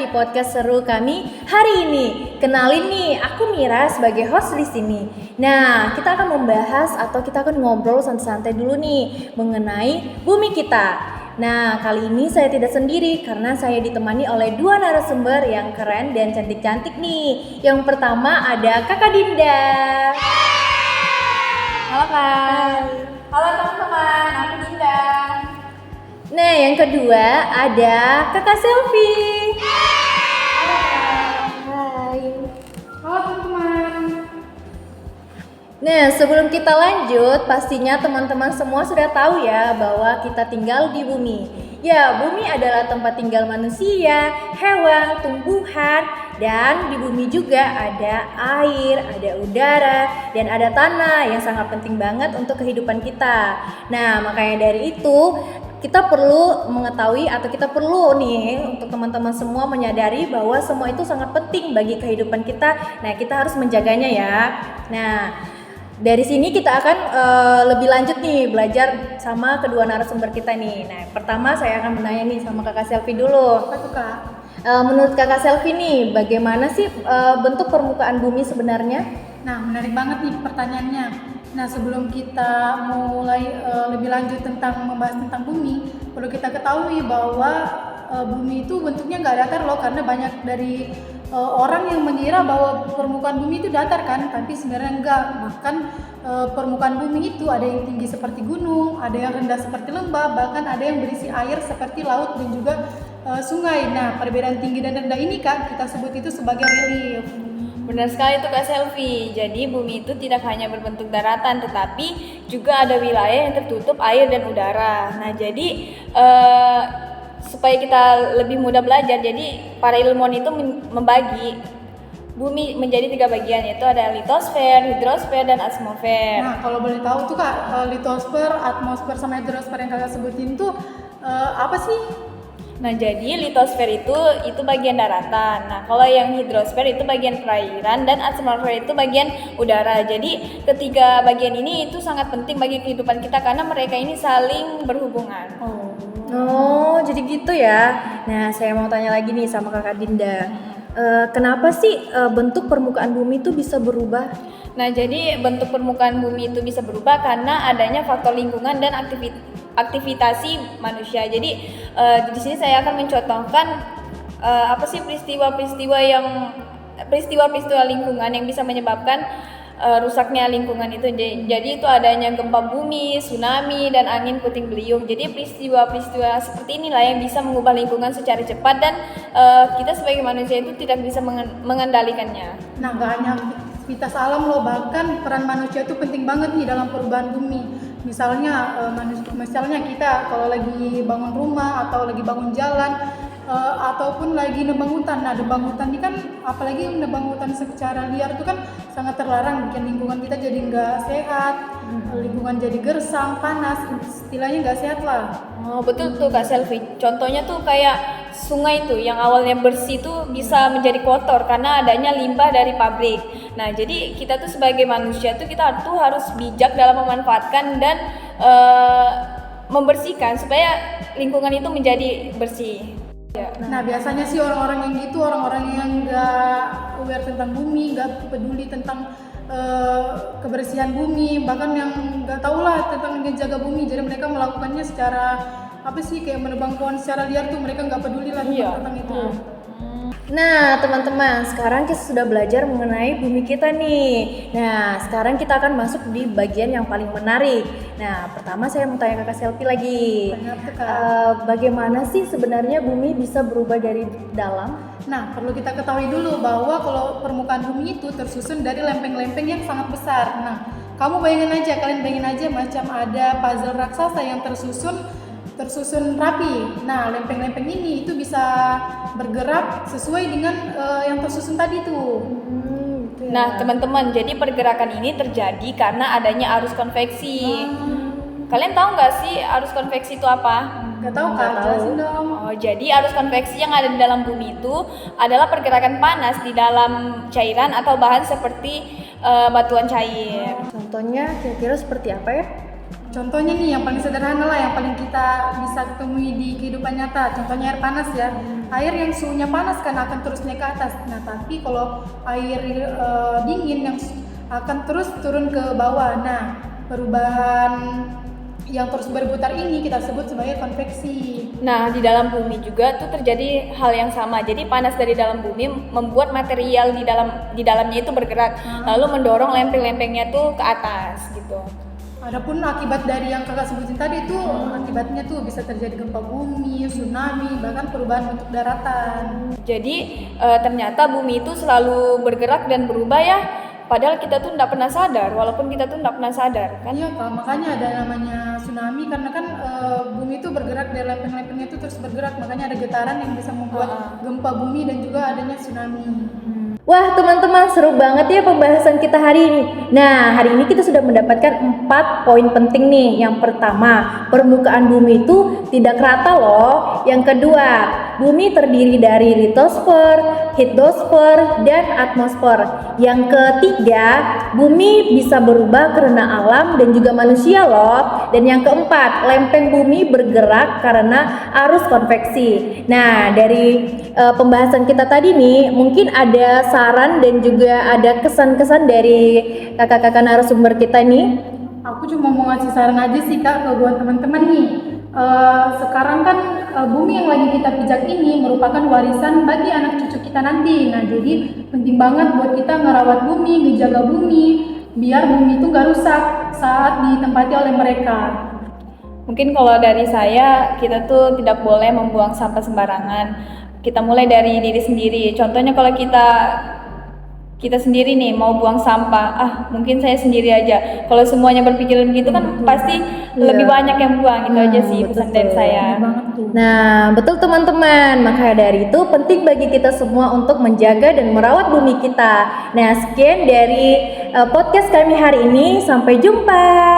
di podcast seru kami hari ini. Kenalin nih, aku Mira sebagai host di sini. Nah, kita akan membahas atau kita akan ngobrol santai-santai dulu nih mengenai bumi kita. Nah, kali ini saya tidak sendiri karena saya ditemani oleh dua narasumber yang keren dan cantik-cantik nih. Yang pertama ada Kakak Dinda. Halo Kak. Halo teman-teman, aku Dinda. Nah, yang kedua ada Kakak Selfie. Hai. Halo teman-teman. Nah, sebelum kita lanjut, pastinya teman-teman semua sudah tahu ya bahwa kita tinggal di bumi. Ya, bumi adalah tempat tinggal manusia, hewan, tumbuhan, dan di bumi juga ada air, ada udara, dan ada tanah yang sangat penting banget untuk kehidupan kita. Nah, makanya dari itu kita perlu mengetahui atau kita perlu nih untuk teman-teman semua menyadari bahwa semua itu sangat penting bagi kehidupan kita. Nah, kita harus menjaganya ya. Nah, dari sini kita akan lebih lanjut nih belajar sama kedua narasumber kita nih. Nah, pertama saya akan menanya nih sama Kakak Selfie dulu. Apa tuh Kak? Menurut Kakak Selfie nih, bagaimana sih bentuk permukaan bumi sebenarnya? Nah, menarik banget nih pertanyaannya. Nah, sebelum kita mulai lebih lanjut tentang membahas tentang bumi, perlu kita ketahui bahwa bumi itu bentuknya nggak datar loh, karena banyak dari orang yang mengira bahwa permukaan bumi itu datar kan, tapi sebenarnya enggak. Bahkan permukaan bumi itu ada yang tinggi seperti gunung, ada yang rendah seperti lembah, bahkan ada yang berisi air seperti laut dan juga sungai. Nah, perbedaan tinggi dan rendah ini Kak, kita sebut itu sebagai relief. Benar sekali itu Kak Selfie. Jadi bumi itu tidak hanya berbentuk daratan, tetapi juga ada wilayah yang tertutup air dan udara. Nah, jadi supaya kita lebih mudah belajar, jadi para ilmuwan itu membagi bumi menjadi 3 bagian, yaitu ada litosfer, hidrosfer, dan atmosfer. Nah, kalau boleh tahu tuh Kak, litosfer, atmosfer, sama hidrosfer yang Kakak sebutin tuh apa sih? Nah, jadi litosfer itu bagian daratan. Nah, kalau yang hidrosfer itu bagian perairan, dan atmosfer itu bagian udara. Jadi ketiga bagian ini itu sangat penting bagi kehidupan kita karena mereka ini saling berhubungan. Oh, jadi gitu ya. Nah, saya mau tanya lagi nih sama Kakak Dinda. Kenapa sih bentuk permukaan bumi itu bisa berubah? Nah, jadi bentuk permukaan bumi itu bisa berubah karena adanya faktor lingkungan dan aktivitasi manusia. Jadi di sini saya akan mencontohkan apa sih peristiwa lingkungan yang bisa menyebabkan rusaknya lingkungan itu. Jadi itu adanya gempa bumi, tsunami, dan angin puting beliung. Jadi peristiwa-peristiwa seperti inilah yang bisa mengubah lingkungan secara cepat, dan kita sebagai manusia itu tidak bisa mengendalikannya. Nah, gak hanya aktivitas alam loh, bahkan peran manusia itu penting banget nih dalam perubahan bumi. Misalnya kita kalau lagi bangun rumah atau lagi bangun jalan ataupun lagi nebang hutan. Nah, nebang hutan ini kan, apalagi nebang hutan secara liar itu kan sangat terlarang, bikin lingkungan kita jadi nggak sehat, lingkungan jadi gersang, panas, istilahnya nggak sehat lah. Oh, betul tuh Kak Selfie. Contohnya tuh kayak sungai tuh yang awalnya bersih tuh bisa menjadi kotor karena adanya limbah dari pabrik. Nah, jadi kita tuh sebagai manusia tuh kita tuh harus bijak dalam memanfaatkan dan membersihkan supaya lingkungan itu menjadi bersih. Nah, biasanya sih orang-orang yang gitu, orang-orang yang nggak aware tentang bumi, nggak peduli tentang kebersihan bumi, bahkan yang nggak tahu lah tentang menjaga bumi. Jadi mereka melakukannya secara kayak menebang pohon secara liar tuh, mereka nggak peduli lah tentang itu. Nah, teman-teman, sekarang kita sudah belajar mengenai bumi kita nih. Nah, sekarang kita akan masuk di bagian yang paling menarik. Nah, pertama saya mau tanya Kakak Selfie lagi. Bagaimana sih sebenarnya bumi bisa berubah dari dalam? Nah, perlu kita ketahui dulu bahwa kalau permukaan bumi itu tersusun dari lempeng-lempeng yang sangat besar. Nah, kalian bayangin aja macam ada puzzle raksasa yang tersusun rapi. Nah, lempeng-lempeng ini itu bisa bergerak sesuai dengan yang tersusun tadi tuh. Nah, teman-teman, jadi pergerakan ini terjadi karena adanya arus konveksi. Kalian tahu nggak sih arus konveksi itu apa? Nggak tahu Kak, jelasin dong. Oh, jadi arus konveksi yang ada di dalam bumi itu adalah pergerakan panas di dalam cairan atau bahan seperti batuan cair. Contohnya kira-kira seperti apa ya? Contohnya nih yang paling sederhana lah, yang paling kita bisa temui di kehidupan nyata. Contohnya air panas ya. Air yang suhunya panas kan akan terus naik ke atas. Nah tapi kalau air dingin yang akan terus turun ke bawah. Nah perubahan yang terus berputar ini kita sebut sebagai konveksi. Nah, di dalam bumi juga tuh terjadi hal yang sama. Jadi panas dari dalam bumi membuat material di dalamnya itu bergerak, lalu mendorong lempeng-lempengnya tuh ke atas gitu. Adapun akibat dari yang kakak sebutin tadi itu akibatnya tuh bisa terjadi gempa bumi, tsunami, bahkan perubahan bentuk daratan. Jadi ternyata bumi itu selalu bergerak dan berubah ya. Padahal kita tuh nggak pernah sadar, walaupun kita tuh nggak pernah sadar kan? Iya kak, makanya ada namanya tsunami karena kan bumi itu bergerak dari lempeng-lempengnya itu terus bergerak, makanya ada getaran yang bisa membuat gempa bumi dan juga adanya tsunami. Wah teman-teman, seru banget ya pembahasan kita hari ini. Nah, hari ini kita sudah mendapatkan 4 poin penting nih. Yang pertama, permukaan bumi itu tidak rata loh. Yang kedua, bumi terdiri dari litosfer, hidrosfer, dan atmosfer. Yang ketiga, bumi bisa berubah karena alam dan juga manusia loh. Dan yang keempat, lempeng bumi bergerak karena arus konveksi. Nah, dari pembahasan kita tadi nih, mungkin ada saran dan juga ada kesan-kesan dari kakak-kakak narasumber kita nih. Aku cuma mau ngasih saran aja sih kak ke buat teman-teman nih. Sekarang kan bumi yang lagi kita pijak ini merupakan warisan bagi anak cucu kita nanti. Nah jadi penting banget buat kita ngerawat bumi, ngejaga bumi, biar bumi itu gak rusak saat ditempati oleh mereka. Mungkin kalau dari saya, kita tuh tidak boleh membuang sampah sembarangan. Kita mulai dari diri sendiri. Contohnya kalau kita sendiri nih mau buang sampah, mungkin saya sendiri aja. Kalau semuanya berpikiran gitu kan pasti lebih banyak yang buang. Itu aja sih pesan dari saya. Nah, betul teman-teman. Maka dari itu penting bagi kita semua untuk menjaga dan merawat bumi kita. Nah, sekian dari podcast kami hari ini. Sampai jumpa.